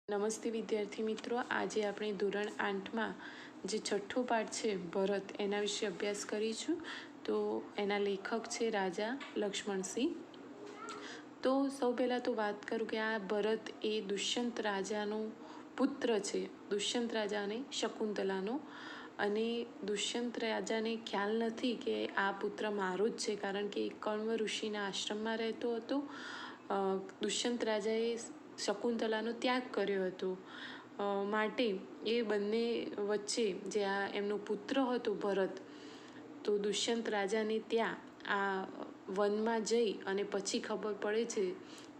નમસ્તે વિદ્યાર્થી મિત્રો, આજે આપણે ધોરણ 8માં જે છઠ્ઠો પાઠ છે ભરત, એના વિશે અભ્યાસ કરીશું. તો એના લેખક છે રાજા લક્ષ્મણસિંહ. તો સૌ પહેલાં તો વાત કરું કે આ ભરત એ દુષ્યંત રાજાનો પુત્ર છે, દુષ્યંત રાજા અને શકુંતલાનો. અને દુષ્યંત રાજાને ખ્યાલ નથી કે આ પુત્ર મારો જ છે, કારણ કે કર્મ ઋષિના આશ્રમમાં રહેતો હતો. દુષ્યંત રાજાએ શકુંતલાનો ત્યાગ કર્યો હતો, માટે એ બંને વચ્ચે જે આ એમનો પુત્ર હતો ભરત, તો દુષ્યંત રાજાને ત્યાં આ વનમાં જઈ અને પછી ખબર પડે છે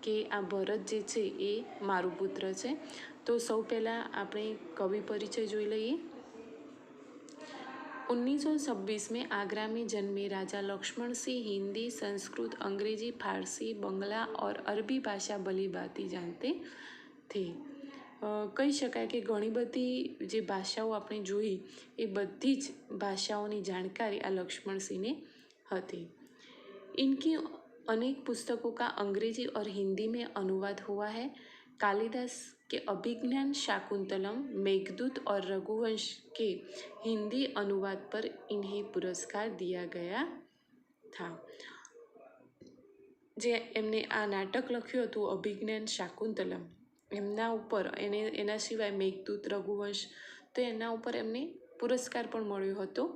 કે આ ભરત જે છે એ મારો પુત્ર છે. તો સૌ પહેલાં આપણે કવિ परिचय જોઈ લઈએ. 1926 में आगरा में जन्मे राजा लक्ष्मण सिंह हिंदी, संस्कृत, अंग्रेजी, फारसी, बंगला और अरबी भाषा भली भांति जानते थे. કહી શકાય કે ઘણી બધી જે ભાષાઓ આપણે જોઈ એ બધી જ ભાષાઓની જાણકારી આ લક્ષ્મણસિંહને હતી. इनकी अनेक पुस्तकों का अंग्रेजी और हिंदी में अनुवाद हुआ है. कालिदास के अभिज्ञान शाकुंतलम, मेघदूत और रघुवंश के हिंदी अनुवाद पर इन्हें पुरस्कार दिया गया था. જે એમને આ નાટક લખ્યું હતું અભિજ્ઞાન શાકુંતલમ, એમના ઉપર એના સિવાય મેઘદૂત, રઘુવંશ, તો એના ઉપર એમને પુરસ્કાર પણ મળ્યો હતો.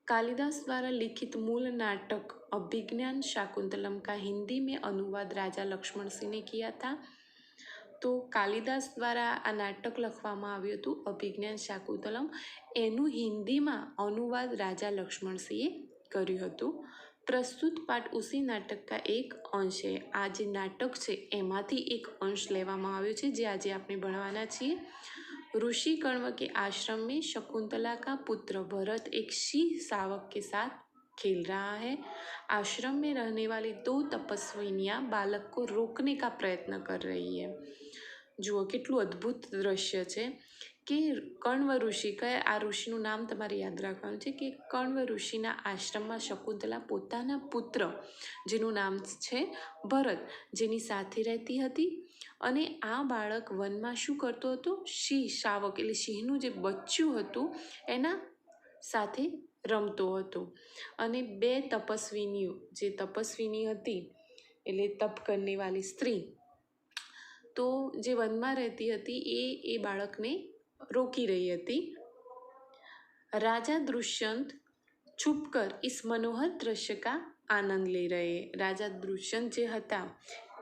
कालिदास द्वारा लिखित मूल नाटक अभिज्ञान शाकुंतलम का हिंदी में अनुवाद राजा लक्ष्मण सिंह ने किया था. तो कालिदास द्वारा आ नाटक लखवामां આવ્યું હતું અભિજ્ઞાન શાકુંતલમ, એનું હિન્દીમાં अनुवाद राजा लक्ष्मण सिंहे કર્યું હતું. प्रस्तुत पाठ उसी नाटक का एक अंश है. आ जे नाटक છે એમાંથી એક અંશ લેવામાં આવ્યો છે, જે આજે આપણે ભણવાના છીએ. ऋषि कण्व के आश्रम में शकुंतला का पुत्र भरत एक सिंह शावक के साथ खेल रहा है. आश्रम में रहने वाली 2 तपस्विनियां बालक को रोकने का प्रयत्न कर रही है. જુઓ કેટલું અદ્ભુત દ્રશ્ય છે કે કण्व ઋષિ, કયા આ ઋષિનું નામ તમારે યાદ રાખવાનું છે કે કण्व ઋષિના આશ્રમમાં શકુંતલા પોતાના પુત્ર, જેનું નામ છે ભરત, જેની સાથે રહેતી હતી. અને આ બાળક વનમાં શું કરતો હતો? સિંહ શાવક એટલે સિંહનું જે બચ્ચું હતું એના સાથે રમતો હતો. અને 2 તપસ્વિનીઓ, જે તપસ્વિની હતી એટલે તપ કરને વાલી સ્ત્રી, તો જે વનમાં રહેતી હતી એ બાળકને રોકી રહી હતી. राजा दुष्यंत छुपकर इस मनोहर दृश्य का आनंद ले रहे. राजा दुष्यंत જે હતા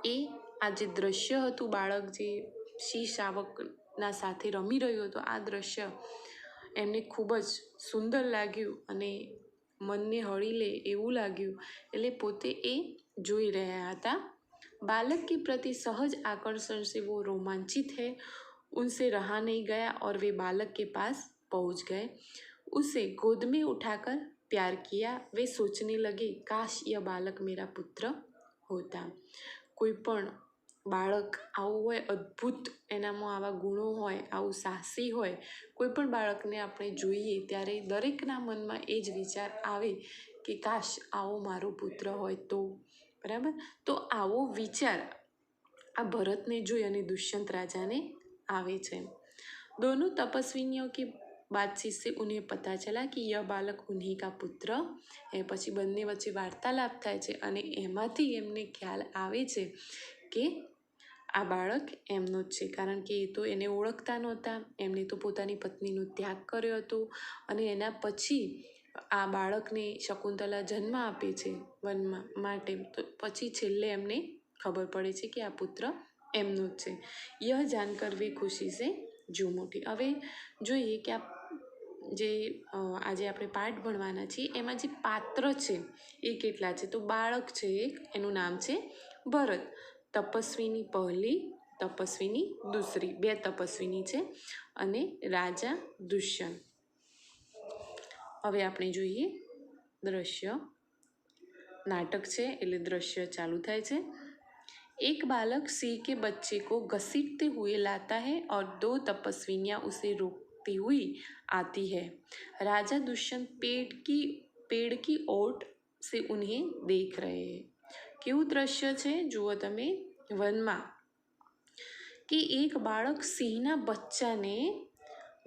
એ આ જે દ્રશ્ય હતું, બાળક જે સિંહ શાવકના સાથે રમી રહ્યો હતો, આ દ્રશ્ય એમને ખૂબ જ સુંદર લાગ્યું અને મનને હળી લે એવું લાગ્યું, એટલે પોતે એ જોઈ રહ્યા હતા. बालक के प्रति सहज आकर्षण से वो रोमांचित है. उनसे रहा नहीं गया और वे बालक के पास पहुंच गए. उसे गोद में उठाकर प्यार किया. वे सोचने लगे, काश यह बालक मेरा पुत्र होता. કોઈ પણ બાળક આવું હોય, અદ્ભુત એનામાં આવા ગુણો હોય, આવું સાહસી હોય, કોઈ પણ બાળકને આપણે જોઈએ ત્યારે દરેકના મનમાં એ જ વિચાર આવે કે કાશ આવો મારો પુત્ર હોય તો. બરાબર, તો આવો વિચાર આ ભરતને જોઈ અને દુષ્યંત રાજાને આવે છે. दोनों तपस्विनियों की बातचीत से उन्हें पता चला कि यह बालक उन्हीं का पुत्र है. પછી બંને વચ્ચે વાર્તાલાપ થાય છે અને એમાંથી એમને ખ્યાલ આવે છે કે આ બાળક એમનો જ છે, કારણ કે એ તો એને ઓળખતા નહોતા. એમને તો પોતાની પત્નીનો ત્યાગ કર્યો હતો અને એના પછી આ બાળકને શકુંતલા જન્મ આપે છે વનમાં માટે. તો પછી છેલ્લે એમને ખબર પડે છે કે આ પુત્ર એમનો જ છે. યહ જાનકર વે ખુશી સે ઝૂમ ઉઠી. હવે જોઈએ કે આ જે આજે આપણે પાઠ ભણવાના છીએ એમાં જે પાત્ર છે એ કેટલા છે. તો બાળક છે એક, એનું નામ છે ભરત. તપસ્વીની પહેલી, તપસ્વીની દૂસરી, 2 તપસ્વીની છે. અને રાજા દુષ્યંત. હવે આપણે જોઈએ દ્રશ્ય. નાટક છે એટલે દ્રશ્ય ચાલુ થાય છે. एक बालक सिंह के बच्चे को घसीटते हुए लाता है और 2 तपस्विनियां उसे रोकती हुई आती है. राजा दुष्यंत पेड़ की ओट से उन्हें देख रहे हैं. કેવું દ્રશ્ય છે જુઓ તમે. વનમાં કે એક બાળક સિંહના બચ્ચાને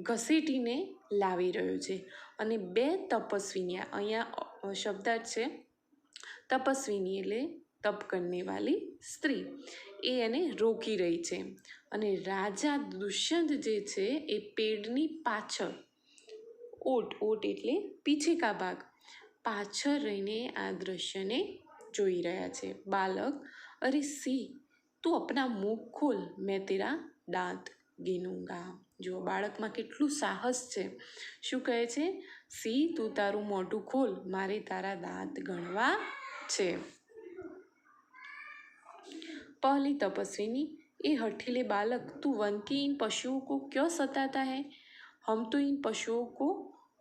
ઘસેટીને લાવી રહ્યો છે અને બે તપસ્વીની, અહીંયા શબ્દાર્થ છે તપસ્વીની એટલે તપ કરને વાલી સ્ત્રી, એ એને રોકી રહી છે. અને રાજા દુષ્યંત જે છે એ પેડની પાછળ, ઓટ એટલે પીછે કા ભાગ, પાછળ રહીને આ દ્રશ્યને જોઈ રહ્યા છે. બાલક, અરે સિંહ તું અપના મુખ ખોલ, મેં તેરા દાંત ગીનૂંગા. જો બાળકમાં કેટલું સાહસ છે. શું કહે છે? સિંહ તું તારું મોઢું ખોલ, મારે તારા દાંત ગણવા છે. पहली तपस्विनी, ए हठीले बालक तू वन के इन पशुओं को क्यों सताता है? हम तो इन पशुओं को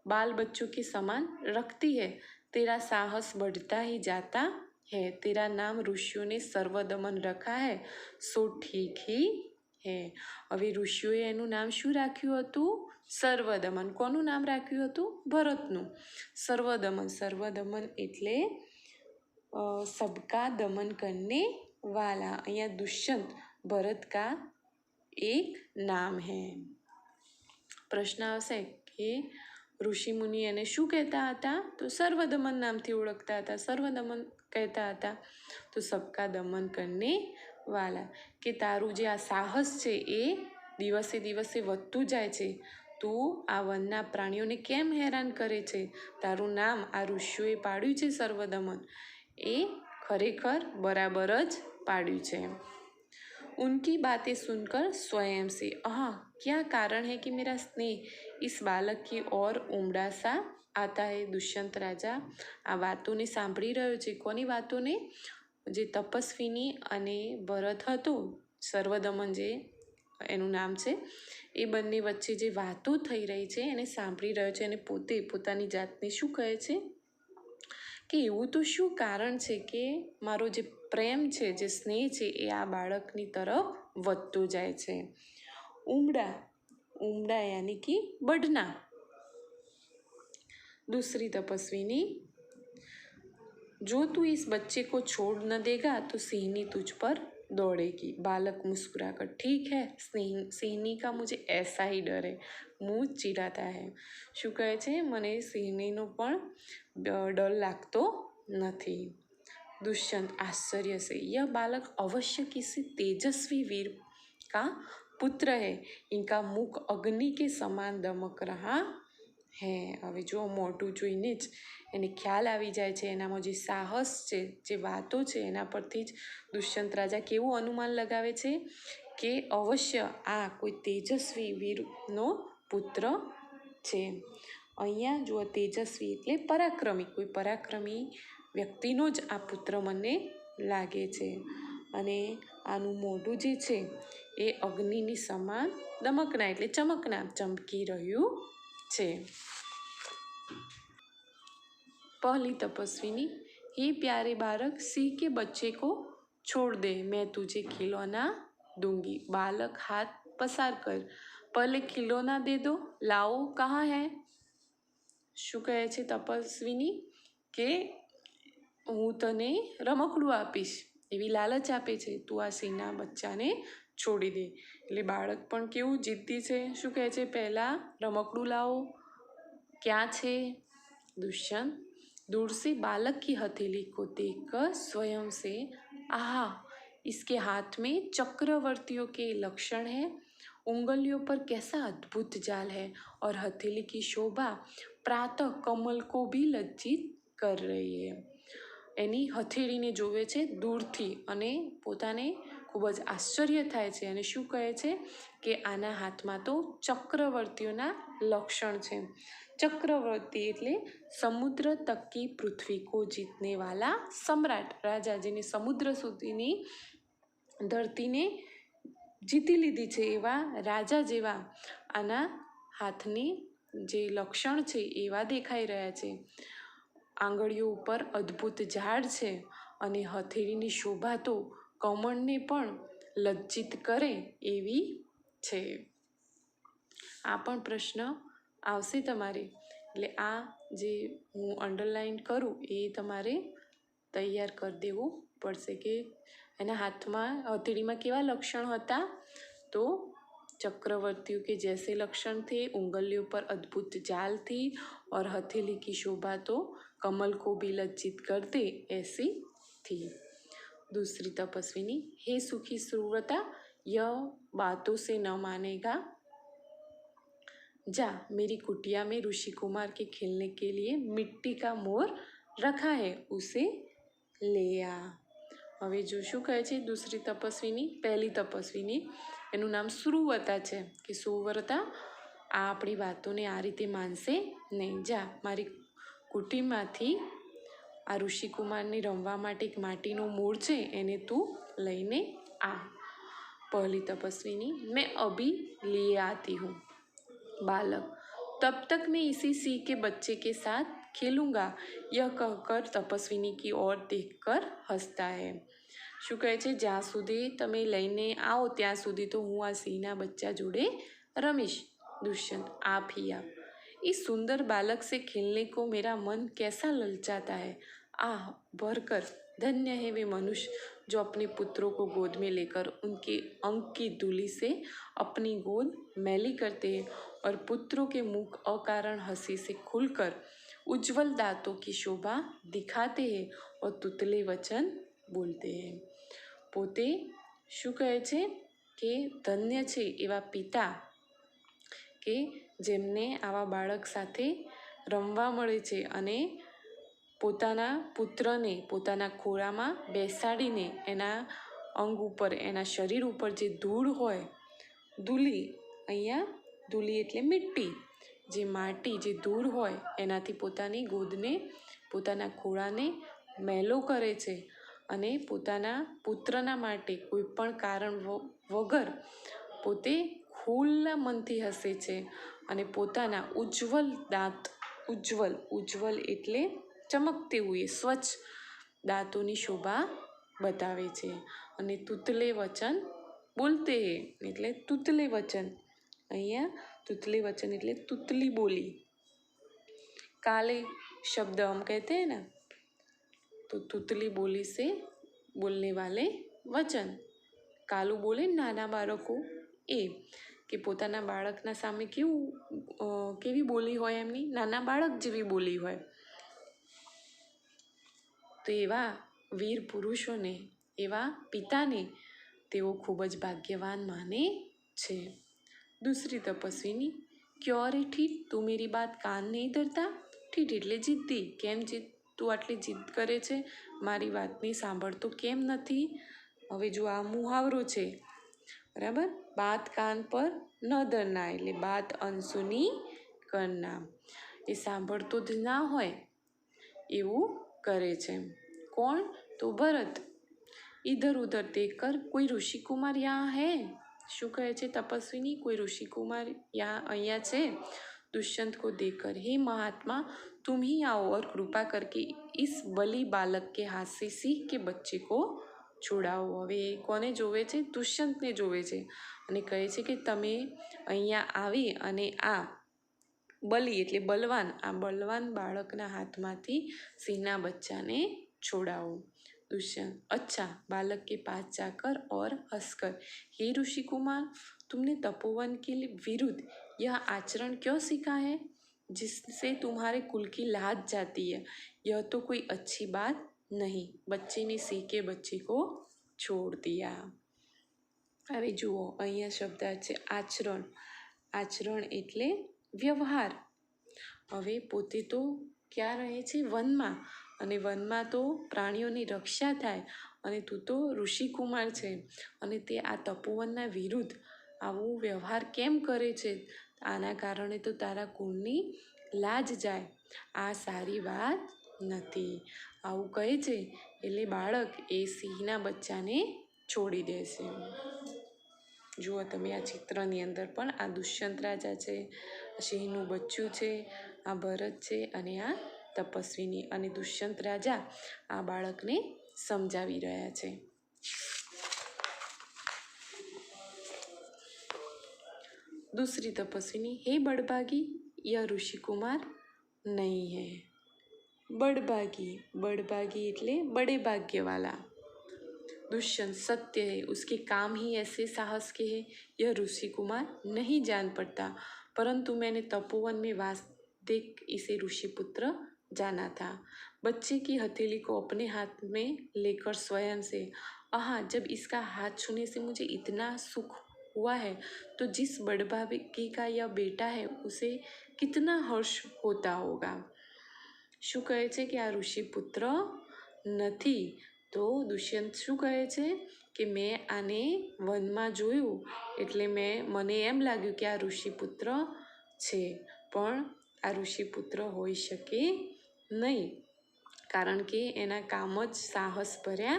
बाल बच्चों के समान रखती है. तेरा साहस बढ़ता ही जाता है. तेरा नाम ऋषियों ने सर्वदमन रखा है, सो ठीक ही है. હવે ઋષિઓએ એનું નામ શું રાખ્યું હતું? સર્વદમન. કોનું નામ રાખ્યું હતું? ભરતનું. સર્વદમન એટલે सबका दमन करने वाला. અહીંયા दुष्यंत भरत का एक नाम है. પ્રશ્ન આવશે કે ઋષિ મુનિ એને શું કહેતા હતા? તો સર્વદમન નામથી ઓળખતા હતા. સર્વદમન કહેતા હતા. તો સબકા દમન કરને વાલા, કે તારું જે આ સાહસ છે એ દિવસે દિવસે વધતું જાય છે. તું આ વનના પ્રાણીઓને કેમ હેરાન કરે છે? તારું નામ આ ઋષિઓએ પાડ્યું છે સર્વદમન, એ ખરેખર બરાબર જ પાડ્યું છે. उनकी बातें सुनकर स्वयं से, हाँ क्या कारण है कि मेरा स्नेह इस बालक की ओर उमड़ा सा आता है? દુષ્યંત રાજા આ વાતોને સાંભળી રહ્યો છે. કોની વાતોને? જે તપસ્વીની અને ભરત હતો, સર્વદમન જે એનું નામ છે, એ બંને વચ્ચે જે વાતો થઈ રહી છે એને સાંભળી રહ્યો છે. અને પોતે પોતાની જાતને શું કહે છે કે એવું તો શું કારણ છે કે મારો જે પ્રેમ છે, જે સ્નેહ છે, એ આ બાળકની તરફ વધતો જાય છે. ઉમડા યાની કે बढ़ना. दूसरी तपस्विनी, जो तू इस बच्चे को छोड़ न देगा तो सिंहनी तुझ पर दौड़ेगी. बालक मुस्कुराकर, ठीक है सिंहनी का मुझे ऐसा ही डर है. मुँह चिढ़ाता है. શું કહે છે? મને સિંહનીનો પણ ડર લાગતો નથી. दुष्यंत आश्चर्य से, यह बालक अवश्य किसी तेजस्वी वीर का पुत्र है. इनका मुख अग्नि के समान दमक रहा है. હવે જો મોટું જોઈને જ એને ખ્યાલ આવી જાય છે, એનામાં જે સાહસ છે, જે વાતો છે, એના પરથી જ દુષ્યંત રાજા કેવું અનુમાન લગાવે છે કે અવશ્ય આ કોઈ તેજસ્વી વીરનો પુત્ર છે. અહીંયા જો તેજસ્વી એટલે પરાક્રમી, કોઈ પરાક્રમી વ્યક્તિનો જ આ પુત્ર મને લાગે છે. અને આનું મોઢું જે છે એ અગ્નિની સમાન દમકના એટલે ચમકના, ચમકી રહ્યું છે. पहली तपस्विनी, हे प्यारे बालक सिंह के बच्चे को छोड़ दे, मैं तुझे खिलौना दूंगी. बालक हाथ पसार कर, पहले खिलौना दे दो, लाओ कहाँ है? શું કહે છે તપસ્વીની કે હું તને રમકડું આપીશ એવી લાલચ આપે છે. તું આ સિંહના બચ્ચાને છોડી દે. એટલે બાળક પણ કેવું જીદ્દી છે. શું કહે છે? પહેલાં રમકડું લાવો. ક્યાં છે? दुष्यंत दूर से बालक की हथेली को देखकर स्वयं से, आहा इसके हाथ में चक्रवर्तियों के लक्षण है. उंगलियों पर कैसा अद्भुत जाल है और हथेली की शोभा प्रातः कमल को भी लज्जित कर रही है. એની હથેળીને જોવે છે દૂરથી અને પોતાને ખૂબ જ આશ્ચર્ય થાય છે. અને શું કહે છે કે આના હાથમાં તો ચક્રવર્તીઓના લક્ષણ છે. ચક્રવર્તી એટલે સમુદ્ર તક की पृथ्वी को जीतने वाला सम्राट, રાજા જેને સમુદ્ર સુધીની ધરતીને જીતી લીધી છે એવા રાજા જેવા આના હાથની જે લક્ષણ છે એવા દેખાઈ રહ્યા છે. આંગળીઓ ઉપર અદ્ભુત ઝાડ છે અને હથેળીની શોભા તો કમળને પણ લજ્જિત કરે એવી છે. આ પણ પ્રશ્ન આવશે તમારે. એટલે આ જે હું અંડરલાઇન કરું એ તમારે તૈયાર કરી દેવું પડશે કે એના હાથમાં હથેળીમાં કેવા લક્ષણ હતા? तो चक्रवर्तियों के जैसे लक्षण थे, उंगलियों पर अद्भुत जाल थी और हथेली की शोभा तो कमल को भी लज्जित कर दे ऐसी थी। दूसरी तपस्विनी, हे सुखी सुव्रता, यह बातों से न मानेगा, जा, मेरी कुटिया में ऋषि कुमार के खेलने के लिए मिट्टी का मोर रखा है, उसे ले आ। હવે જો શું કહે છે દૂસરી તપસ્વીની, પહેલી તપસ્વીની એનું નામ સુવ્રતા છે કે સુવ્રતા આ આપણી વાતોને આ રીતે માનશે નહીં, જા મારી કુટીમાંથી આ ઋષિકુમારને રમવા માટે એક માટીનો મોર છે એને તું લઈને આ। पहली तपस्विनी, मैं अभी लिए आती हूँ। बालक, तब तक मैं इसी सिंह के बच्चे के साथ खेलूंगा, यह कहकर तपस्विनी की ओर देखकर हंसता है। શું કહે છે, જ્યાં સુધી તમે લઈને આવો ત્યાં સુધી તો હું આ સિંહના બચ્ચા જોડે રમીશ। दुष्यंत, आप ही आप। इस सुंदर बालक से खेलने को मेरा मन कैसा ललचाता है। आह, भरकर धन्य है वे मनुष्य जो अपने पुत्रों को गोद में लेकर उनके अंक की धूलि से अपनी गोद मैली करते हैं और पुत्रों के मुख अकारण हंसी से खुलकर उज्जवल दांतों की शोभा दिखाते हैं और तुतले वचन बोलते हैं। પોતે શું કહે છે કે ધન્ય છે એવા પિતા કે જેમને આવા બાળક સાથે રમવા મળે છે અને પોતાના પુત્રને પોતાના ખોળામાં બેસાડીને એના અંગ ઉપર, એના શરીર ઉપર જે ધૂળ હોય, ધૂલી, અહીંયા ધૂલી એટલે મિટ્ટી, જે માટી, જે ધૂળ હોય એનાથી પોતાની ગોદને, પોતાના ખોળાને મેલો કરે છે અને પોતાના પુત્રના માટે કોઈ પણ કારણ વગર પોતે ખુલ્લા મનથી હસે છે અને પોતાના ઉજ્જવલ દાંત, ઉજ્જવલ એટલે ચમકતે હુએ, સ્વચ્છ દાંતોની શોભા બતાવે છે અને તુતલે વચન બોલતે હે એટલે તુતલે વચન, અહીંયા તુતલે वचन એટલે તુતલી બોલી। काले शब्द हम कहते हैं ना, तो तुतली बोली से बोलने वाले वचन। કાલું બોલે નાના બાળકો એ કે પોતાના બાળકના સામે કેવી બોલી હોય એમની, નાના બાળક જેવી બોલી હોય। તો એવા વીર પુરુષોને, એવા પિતાને તેઓ ખૂબ જ ભાગ્યવાન માને છે। दूसरी तपस्विनी, क्यों रे ठीठ, तू मेरी बात कान नहीं धरता। ठीठ એટલે જીદ્દી, કેમ તું આટલી જીદ કરે છે, મારી વાતની સાંભળતો કેમ નથી। હવે જો આ મુહાવરો છે, બરાબર, બાત કાન પર ન ધરના એટલે બાત અનસુની કરના, એ સાંભળતો જ ના હોય એવું કરે છે। કોણ, તો ભરત। इधर उधर देखकर कोई ऋषि कुमार यहाँ है। શું કહે છે તપસ્વીની, કોઈ ऋषि कुमार यहाँ અહીંયા છે। दुष्यंत को देखकर, हे महात्मा, तुम ही आओ और कृपा करके इस बलि बालक के हाथ से सिंह के बच्चे को છોડાવો। હવે કોને જોવે છે, દુષ્યંતને જોવે છે અને કહે છે કે તમે અહીંયા આવી અને આ બલિ એટલે બલવાન, આ બલવાન બાળકના હાથમાંથી સિંહના બચ્ચાને છોડાવો। दुष्यंत, अच्छा, बालक के पास जाकर और हंसकर, हे ऋषि कुमार, तुमने तपोवन के विरुद्ध यह आचरण क्यों सीखा है जिससे तुम्हारे कुल की लाज जाती है। यह तो कोई अच्छी बात नहीं। बच्चे ने सिंह के बच्चे को छोड़ दिया। હવે જુઓ અહીંયા શબ્દ છે આચરણ। આચરણ એટલે વ્યવહાર। હવે પોતે તો ક્યાં રહે છે, વનમાં, અને વનમાં તો પ્રાણીઓની રક્ષા થાય અને તું તો ઋષિકુમાર છે અને તે આ તપોવનના વિરુદ્ધ આવો વ્યવહાર કેમ કરે છે, આના કારણે તો તારા કુળની લાજ જાય, આ સારી વાત નથી। આવું કહે છે એટલે બાળક એ સિંહના બચ્ચાને છોડી દેશે। જુઓ તમે આ ચિત્રની અંદર પણ આ દુષ્યંત રાજા છે, સિંહનું બચ્ચું છે, આ ભરત છે અને આ તપસ્વીની, અને દુષ્યંત રાજા આ બાળકને સમજાવી રહ્યા છે। दूसरी तपस्विनी, हे बड़भागी, यह ऋषि कुमार नहीं है। बड़भागी, बड़भागी એટલે બડે ભાગ્યવાલા। दुष्यंत सत्य है, उसके काम ही ऐसे साहस के हैं, यह ऋषि कुमार नहीं जान पड़ता, परंतु मैंने तपोवन में वास देख इसे ऋषिपुत्र जाना था। बच्चे की हथेली को अपने हाथ में लेकर स्वयं से, आहा, जब इसका हाथ छूने से मुझे इतना सुख हुआ है, तो जिस बड़भागी का यह बेटा है उसे कितना हर्ष होता होगा। શું કહે છે કે આ ઋષિપુત્ર નથી, તો દુષ્યંત શું કહે છે કે મેં આને વનમાં જોયું એટલે મને એમ લાગ્યું કે આ ઋષિપુત્ર છે, પણ આ ઋષિપુત્ર હોઈ શકે નહીં, કારણ કે એના કામ જ સાહસ ભર્યા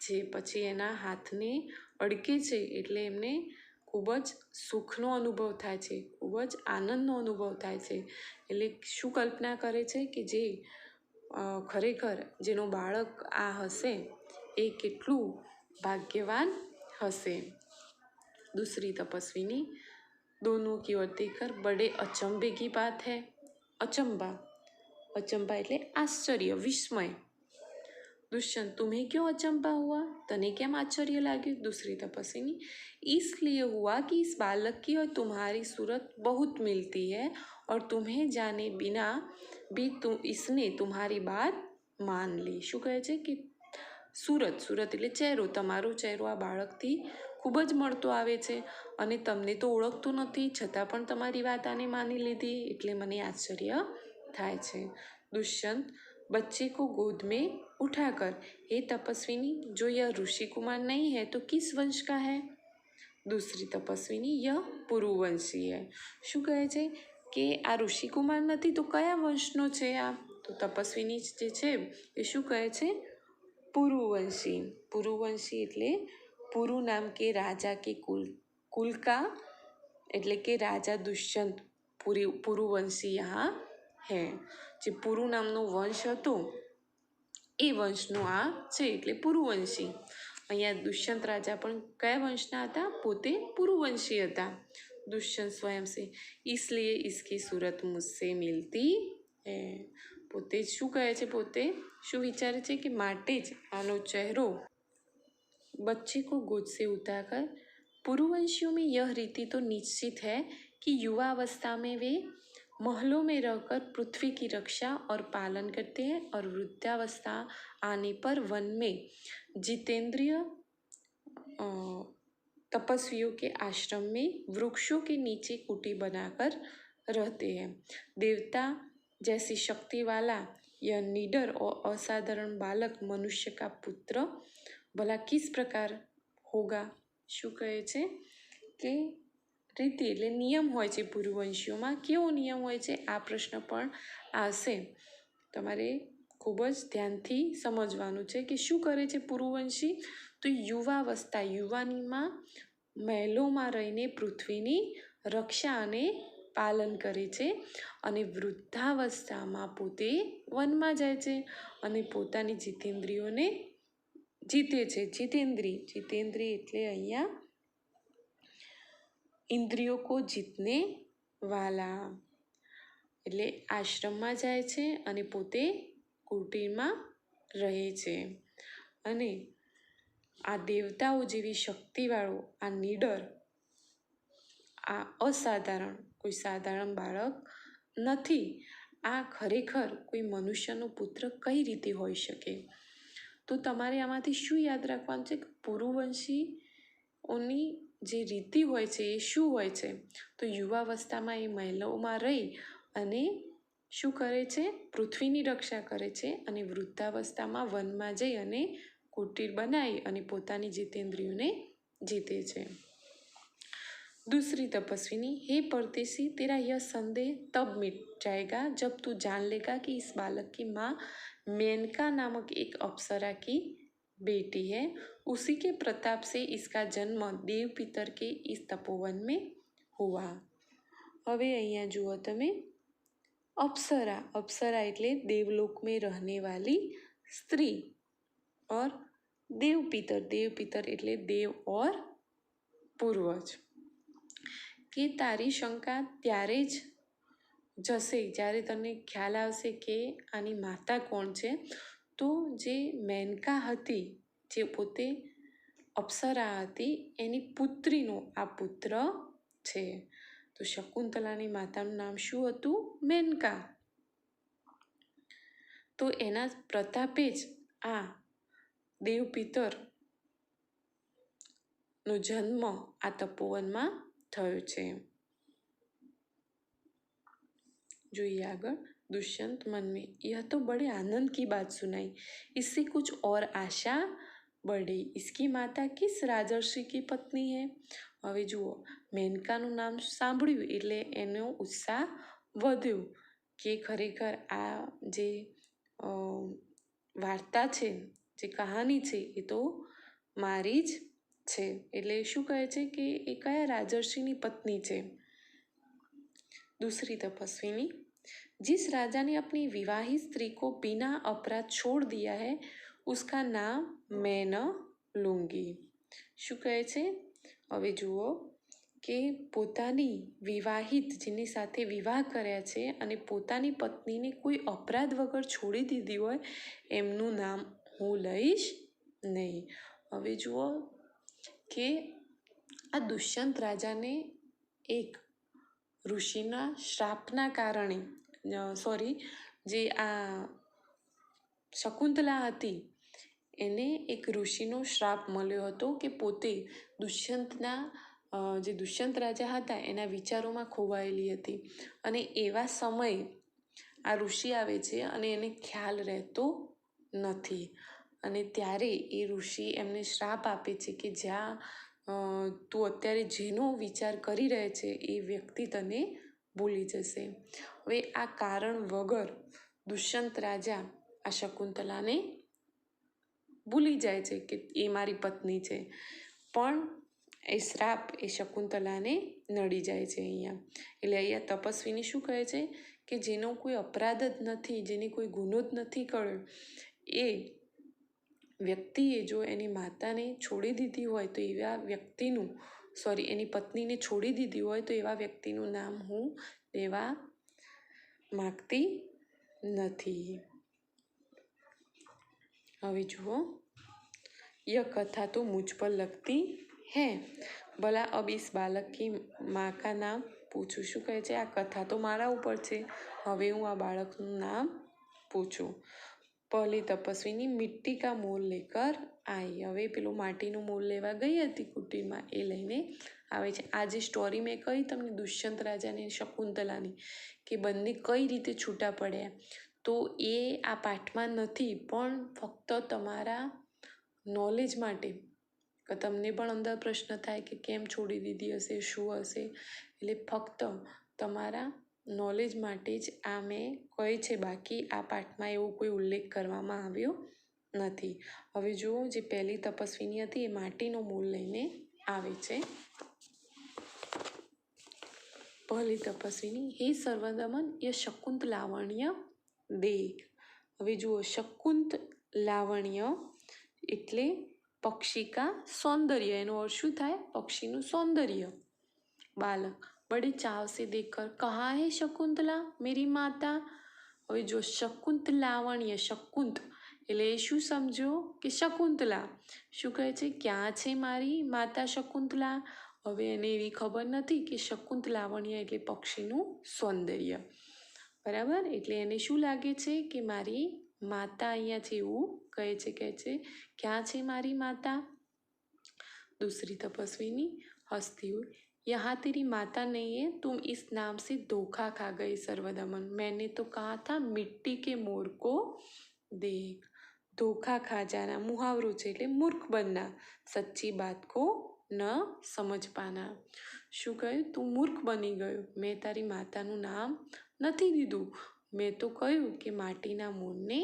છે. પછી એના હાથને અડકે છે એટલે એમને ખૂબ જ સુખનો અનુભવ થાય છે, ખૂબ જ આનંદનો અનુભવ થાય છે. એટલે શું કલ્પના કરે છે કે જે ખરેખર જેનું બાળક આ હશે એ કેટલું ભાગ્યવાન હશે. दूसरी तपस्विनी, दोनों की ओर देखकर, बड़े अचंभे की बात है. अचंबा, अचंबा એટલે આશ્ચર્ય, વિસ્મય. दुष्यंत, तुम्हें क्यों अचंबा हुआ, तने क्या आश्चर्य लागे. दूसरी तपस्विनी, इसलिए हुआ कि इस बालक की और तुम्हारी सूरत बहुत मिलती है और तुम्हें जाने बिना भी इसने तुम्हारी बात मान ली. શું કહે છે કે સુરત, સુરત એટલે ચહેરો, તમારો ચહેરો આ બાળકથી ખૂબ જ મળતો આવે છે અને તમને તો ઓળખતો નથી, છતાં પણ તમારી વાત આને માની લીધી, એટલે મને આશ્ચર્ય થાય છે. दुष्यंत, बच्चे को गोद में उठाकर, हे तपस्विनी, जो यह ऋषि कुमार नहीं है तो किस वंश का है. दूसरी तपस्विनी, यह पुरुवंशी है. શું કહે છે કે આ ઋષિકુમાર નથી તો કયા વંશનો છે આ. તો તપસ્વીની જે છે એ શું કહે છે, પુરુવંશી. પુરુવંશી એટલે પુરુ નામ કે રાજા કે कुल का, એટલે કે રાજા દુષ્યંત પુરુવંશી યહાં હે. જે પુરુ નામનો વંશ હતો એ વંશનો આ છે એટલે પુરુવંશી. અહીંયા દુષ્યંત રાજા પણ કયા વંશના હતા, પોતે પુરુવંશી હતા. दुष्यंत स्वयं से, इसलिए इसकी सूरत मुझसे मिलती है. પોતે શું કહે છે, પોતે શું વિચારે છે કે માટે જ આનો ચહેરો. बच्चे को गोद से उतारकर, पुरुवंशियों में यह रीति तो निश्चित है कि युवावस्था में वे महलों में रहकर पृथ्वी की रक्षा और पालन करते हैं और वृद्धावस्था आने पर वन में जितेंद्रिय तपस्वियों के आश्रम में वृक्षों के नीचे कुटी बनाकर रहते हैं. देवता जैसी शक्ति वाला यह निडर और असाधारण बालक मनुष्य का पुत्र भला किस प्रकार होगा. શું કહે છે કે રીતિ એટલે નિયમ હોય છે પુરુવંશીઓમાં, કેવો નિયમ હોય છે આ પ્રશ્ન પણ આવશે. તમારે ખૂબ જ ધ્યાનથી સમજવાનું છે કે શું કરે છે પુરુવંશી. તો યુવાવસ્થા, યુવાનીમાં મહેલોમાં રહીને પૃથ્વીની રક્ષા અને પાલન કરે છે અને વૃદ્ધાવસ્થામાં પોતે વનમાં જાય છે અને પોતાની જીતેન્દ્રિયોને જીતે છે. જીતેન્દ્રી એટલે અહીંયા ઇન્દ્રિયો કો જીતને વાલા, એટલે આશ્રમમાં જાય છે અને પોતે કુટીરમાં રહે છે. અને આ દેવતાઓ જેવી શક્તિવાળો આ નીડર, આ અસાધારણ, કોઈ સાધારણ બાળક નથી. આ ખરેખર કોઈ મનુષ્યનો પુત્ર કઈ રીતે હોઈ શકે. તો તમારે આમાંથી શું યાદ રાખવાનું છે કે પુરુવંશીઓની જે રીતિ હોય છે એ શું હોય છે. તો યુવાવસ્થામાં એ મહેલોમાં રહી અને શું કરે છે, પૃથ્વીની રક્ષા કરે છે અને વૃદ્ધાવસ્થામાં વનમાં જઈ અને કુટીર બનાવી અને પોતાની જીતેન્દ્રિયોને जीते છે. दूसरी तपस्विनी, हे परदेसी, तेरा यह संदेह तब मिट जाएगा जब तू जान लेगा कि इस बालक की माँ मेनका नामक एक अप्सरा की बेटी है. उसी के प्रताप से इसका जन्म देव पितर के इस तपोवन में हुआ. હવે અહીંયા જુઓ તમે, अप्सरा, अप्सरा એટલે देवलोक में रहने वाली स्त्री और देव पितर એટલે देव और પૂર્વજ. કે તારી શંકા ત્યારે જ જશે જ્યારે તને ખ્યાલ આવશે કે આની માતા કોણ છે. તો જે મેનકા હતી, જે પોતે અપ્સરા હતી એની પુત્રીનો આ પુત્ર છે. તો શકુંતલાની માતાનું નામ શું હતું? મેનકા. તો એના પ્રતાપે જ આ દેવપિતરનો જન્મ આ તપોવનમાં થયો છે. જોઈએ આગળ. दुष्यंत मन में यह तो बड़े आनंद की बात सुनाई, इससे कुछ और आशा बढ़ी. इसकी माता किस राजर्षि की पत्नी है? હવે જુઓ, મેનકાનું નામ સાંભળ્યું એટલે એનો ઉત્સાહ વધ્યો કે ખરેખર આ જે વાર્તા છે, જે કહાની છે, એ તો મારી જ છે. એટલે શું કહે છે કે એ કયા राजर्षिની પત્ની છે? दूसरी तपस्विनी, जिस राजा ने अपनी विवाहित स्त्री को बिना अपराध छोड़ दिया है उसका नाम मैं न लूंगी. શું કહે છે? હવે જુઓ કે પોતાની વિવાહિત જેની સાથે વિવાહ કર્યા છે અને પોતાની પત્નીને કોઈ અપરાધ વગર છોડી દીધી હોય એમનું નામ હું લઈશ નહીં. હવે જુઓ કે આ દુષ્યંત રાજાને એક ઋષિના શ્રાપના કારણે જે આ શકુંતલા હતી એને એક ઋષિનો શ્રાપ મળ્યો હતો કે પોતે જે દુષ્યંત રાજા હતા એના વિચારોમાં ખોવાયેલી હતી. અને એવા સમયે આ ઋષિ આવે છે અને એને ખ્યાલ રહેતો નથી. અને ત્યારે એ ઋષિ એમને શ્રાપ આપે છે કે જ્યાં તું અત્યારે જેનો વિચાર કરી રહે છે એ વ્યક્તિ તને ભૂલી જશે. હવે આ કારણ વગર દુષ્યંત રાજા આ શકુંતલાને ભૂલી જાય છે કે એ મારી પત્ની છે, પણ એ શ્રાપ એ શકુંતલાને નડી જાય છે અહીંયા. એટલે અહીંયા તપસ્વીની શું કહે છે કે જેનો કોઈ અપરાધ જ નથી, જેને કોઈ ગુનો જ નથી કર્યો, એ વ્યક્તિએ જો એની માતાને છોડી દીધી હોય તો એવા વ્યક્તિનું એની પત્નીને છોડી દીધી હોય તો એવા વ્યક્તિનું નામ હું લેવા માગતી નથી. હવે જુઓ, यह कथा तो मुझ पर लगती है, भला अब इस बालक की माँ का नाम પૂછું. શું કહે છે? આ કથા તો મારા ઉપર છે, હવે હું આ બાળકનું નામ પૂછું. પહેલી તપસ્વીની મિટ્ટી કા મોલ લેકર આઈ. હવે પેલું માટીનું મોલ લેવા ગઈ હતી કુટીરમાં, એ લઈને આવે છે. આ જે સ્ટોરી મેં કહી તમને દુષ્યંત રાજાની શકુંતલાની કે બંને કઈ રીતે છૂટા પડ્યા, તો એ આ પાઠમાં નથી, પણ ફક્ત તમારા નોલેજ માટે કે તમને પણ અંદર પ્રશ્ન થાય કે કેમ છોડી દીધી હશે, શું હશે, એટલે ફક્ત તમારા નોલેજ માટે જ આ મેં કહે છે. બાકી આ પાઠમાં એવો કોઈ ઉલ્લેખ કરવામાં આવ્યો નથી. હવે જુઓ, જે પહેલી તપસ્વીની હતી એ માટીનો મોલ લઈને આવે છે. પહેલી તપસ્વીની, હે સર્વદમન ય શકુંત લાવણ્ય દેખ. હવે જુઓ, શકુંત લાવણ્ય એટલે પક્ષી કા સૌંદર્ય. એનો અર્થ શું થાય? પક્ષીનું સૌંદર્ય. બાલક બડે ચાવ સે દેખકર કહા હે શકુંતલા મેરી માતા. હવે જો શકુંત લાવણ્ય, શકુંત એટલે શું સમજો કે શકુંતલા. શું કહે છે? ક્યાં છે મારી માતા શકુંતલા? હવે એને એવી ખબર નથી કે શકુંત લાવણ્ય એટલે પક્ષીનું સૌંદર્ય. બરાબર? એટલે એને શું લાગે છે કે મારી માતા અહીંયા છે એવું કહે છે ક્યાં છે મારી માતા? दूसरी तपस्विनी हंसती हुई, यहाँ तेरी माता नहीं है, तुम इस नाम से धोखा खा गए सर्वदमन. मैंने तो कहा था मिट्टी के मोर को देख. धोखा खा जाना मुहावरो છે એટલે મૂર્ખ બનના, સચ્ચી બાત કો ન સમજ પાના. શું કહ્યું? તું મૂર્ખ બની ગયો, મેં તારી માતાનું નામ નથી દીધું, મેં તો કહ્યું કે માટીના મોરને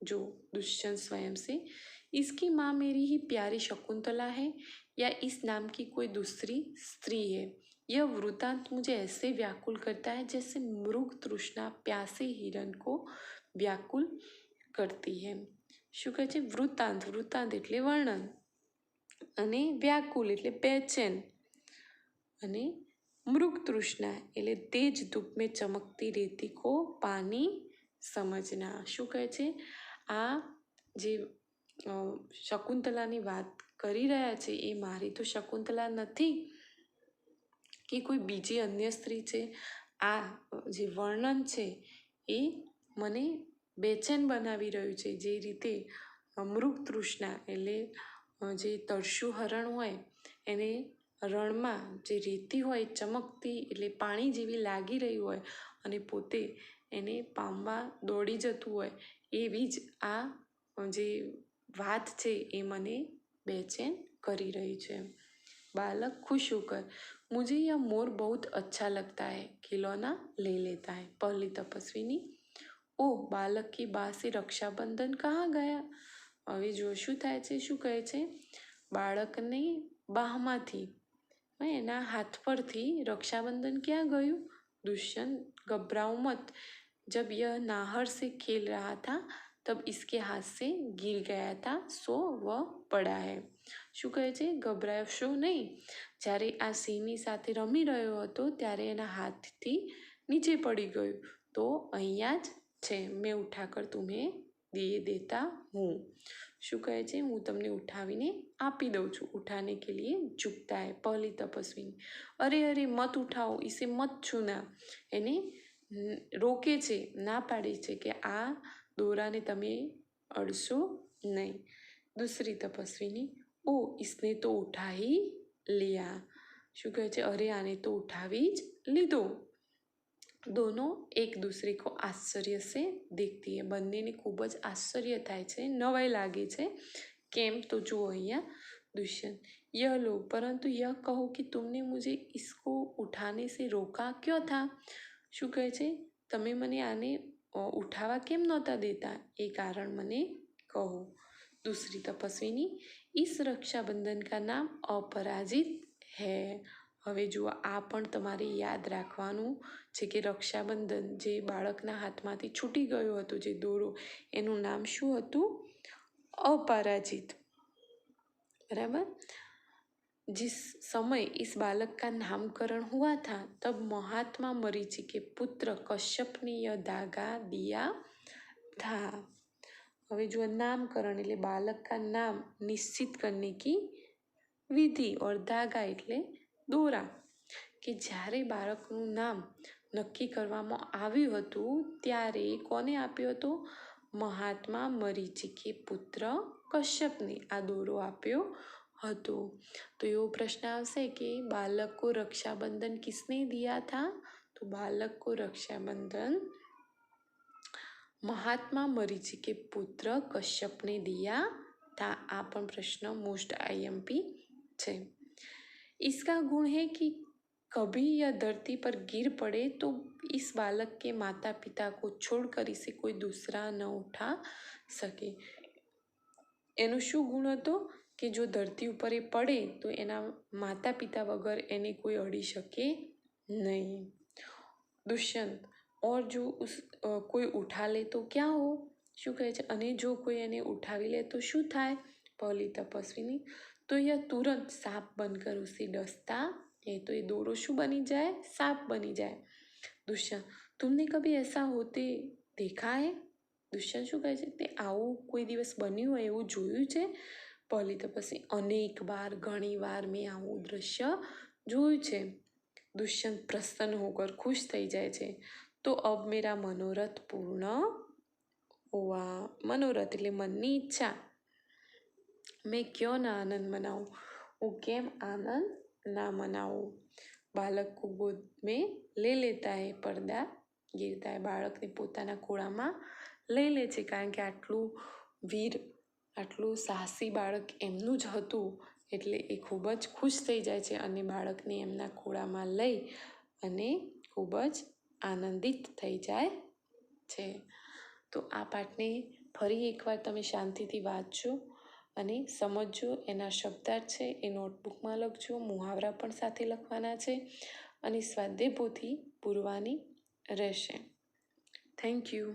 જો. दुष्यंत स्वयं से, इसकी माँ मेरी ही प्यारी शकुंतला है या इस नाम की कोई दूसरी स्त्री है? यह वृतांत मुझे ऐसे व्याकुल करता है जैसे मृग तृष्णा प्यासे हिरण को व्याकुल करती है. શું કહે છે? વૃતાંત, વૃતાંત એટલે વર્ણન, અને વ્યાકુલ એટલે બેચેન, અને મૃગ તૃષ્ણા એટલે તેજ ધૂપ મેં ચમકતી રેતી કો પાની સમજના. શું કહે છે? આ જે શકુંતલાની વાત કરી રહ્યા છે એ મારી તો શકુંતલા નથી કે કોઈ બીજી અન્ય સ્ત્રી છે. આ જે વર્ણન છે એ મને બેચેન બનાવી રહ્યું છે. જે રીતે મૃગ તૃષ્ણા એટલે જે તરસ્યું હરણ હોય એને રણમાં જે રેતી હોય ચમકતી એટલે પાણી જેવી લાગી રહી હોય અને પોતે એને પામવા દોડી જતું હોય, એવી જ આ જે વાત છે એ મને बेचैन करी रही है। बालक खुश होकर मुझे यह मोर बहुत अच्छा लगता है, खिलौना ले लेता है। पहली तपस्विनी ओ बालक की बात से रक्षाबंधन कहाँ गया? હવે જો શું થાય છે, શું કહે છે, બાળકને બાહમાંથી એના હાથ પરથી રક્ષાબંધન ક્યાં ગયું? दुष्यंत घबराओ मत, जब यह नाहर से खेल रहा था तब इसके हाथ से गिर गया था, सो वह पड़ा है। શું કહે છે, ગભરાશો નહીં, જ્યારે આ સિંહની સાથે રમી રહ્યો હતો ત્યારે એના હાથથી નીચે પડી ગયું, તો અહીંયા જ છે, મેં ઉઠાકર તુમ્हें દે દેતા હું। શું કહે છે, હું તમને ઉઠાવીને આપી દઉં છું। ઉઠાને કે લીએ ઝુકતા હૈ। પહેલી તપસ્વી અરે અરે મત ઉઠાઓ, ઇસે મત છૂના, એને રોકે છે, ના પાડે છે કે આ દોરાને તમે અડશો નહીં। दूसरी तपस्विनी ओ इसने तो उठा ही लिया। શું કહે છે, અરે આને તો ઉઠાવી જ લીધો। दोनों एक दूसरे को आश्चर्य से देखती है, બંનેને ખૂબ જ આશ્ચર્ય થાય છે, નવાઈ લાગે છે। કેમ, તો જુઓ અહીંયા दुष्यंत यह लो, परंतु यह कहो कि तुमने मुझे इसको उठाने से रोका क्यों था? શું કહે છે, તમે મને આને ઉઠાવા કેમ નહોતા દેતા, એ કારણ મને કહો। दूसरी तपस्विनी इस रक्षाबंधन का नाम अपराजित है। હવે જુઓ આ પણ તમારે યાદ રાખવાનું છે કે રક્ષાબંધન જે બાળકના હાથમાંથી છૂટી ગયો હતો જે દોરો, એનું નામ શું હતું? अपराजित। बराबर। जिस समय इस बालक का नामकरण हुआ था तब महात्मा मरीचि के पुत्र कश्यप ने यह धागा दिया था। હવે જો नामकरण એટલે बालक का नाम निश्चित करने की विधि और धागा એટલે દોરા, કે જ્યારે બાળકનું નામ નક્કી કરવામાં આવ્યું હતું ત્યારે કોને આપ્યો હતો? મહાત્મા મરીચિકે પુત્ર કશ્યપને આ દોરો આપ્યો હતો। તો એવો પ્રશ્ન આવશે કે બાલક કો રક્ષાબંધન કિસને દિયા થા? તો બાલક કો રક્ષાબંધન महात्मा मरीचि के पुत्र कश्यप ने दिया था। आ पण प्रश्न मोस्ट IMP है। इसका गुण है कि कभी यह धरती पर गिर पड़े तो इस बालक के माता पिता को छोड़कर इसे कोई दूसरा न उठा सके। એનો શું ગુણ હતો કે જો ધરતી ઉપર એ પડે તો એના માતા પિતા વગર એને કોઈ અડી શકે નહીં। दुष्यंत और जो कोई उठा ले तो क्या हो? શું કહે છે, અને જો કોઈ એને ઉઠાવી લે તો શું થાય? પહેલી તપસ્વીની तो यह तुरंत सांप बनकर उसे डसता है, तो ये दोरो शू बनी जाए? सांप बनी जाए। दुष्यंत तुमने कभी ऐसा होते देखा है? दुष्यंत शू कहे છે, તે આવું કોઈ દિવસ બન્યું હોય એવું જોયું છે? પહેલી તપસ્વી અનેક બાર, ઘણી વાર મેં આવું દ્રશ્ય જોયું છે। दुष्यंत प्रसन्न होकर खुश થઈ જાય છે। तो अब मेरा मनोरथ पूर्ण हुआ। मनोरथ એટલે મનની ઈચ્છા। मैं क्यों ना आनंद मनाऊं? वो केम आनंद ना मनाऊं? बालक को गोद में ले लेता है, पर्दा गिरता है। બાળકને પોતાના ખોળામાં લઈ લે છે, કારણ કે આટલું વીર, આટલું સાહસી બાળક એમનું જ હતું એટલે એ ખૂબ જ ખુશ થઈ જાય છે અને બાળકને એમના ખોળામાં લઈ અને ખૂબ જ આનંદિત થઈ જાય છે। તો આ પાઠને ફરી એકવાર તમે શાંતિથી વાંચજો અને સમજજો, એના શબ્દાર્થ છે એ નોટબુકમાં લખજો, મુહાવરા પણ સાથે લખવાના છે અને સ્વાધ્યાય પોથી પૂરવાની રહેશે। Thank you.